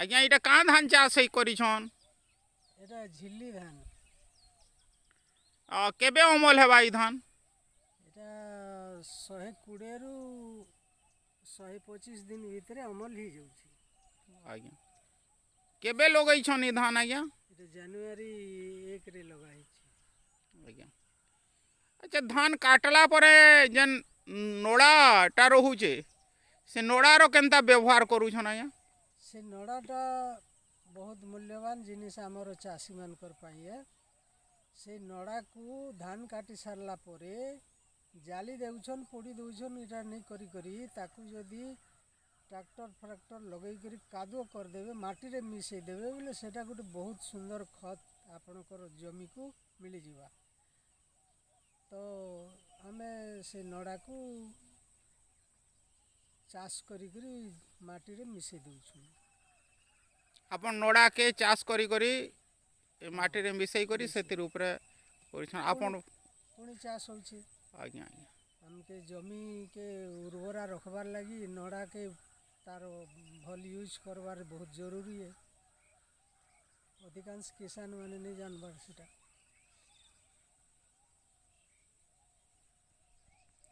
आज्ञा इटा काँ धान चाष करिछन एटा झिल्ली धान केबे अमल हेबा ई धान एटा 120 रु 125 दिन भितर अमल हो जाउछि आज्ञा केबे लगैछन ई धान आज्ञा एटा जनवरी 1 रे लगाई आज्ञा अच्छा धान काटला परे जेन नोड़ाटा रहुचे से नोड़ार केनता व्यवहार करूछन आज्ञा से नड़ाटा बहुत मूल्यवान जिनिस आमर चाषी मानकर पाइए से नड़ा को धान काटी सारला परे जाली देउछन पोड़ी देउछन इटा नहीं करी करी ताकू जदि ट्रैक्टर फ्रैक्टर लगे करी कादुओ करदेवे माटी रे मिसई देवे बोले सेटा गोटे बहुत सुंदर खत आपणकर जमी को मिल जिवा तो आमे से नड़ा को चाष करी करी माटी रे मिसई देउछु आपण नोड़ा के चाष करी करी माटी रे मिसई करी सेतिर ऊपर करिछन आपण पुणी चाष होछि आज्ञा आज्ञा हमके जमी के उर्वरा रखबार लगी नड़ा के तार भल यूज करवार बहुत जरूरी है अधिकांश किसान माने नहीं जानबार सेटा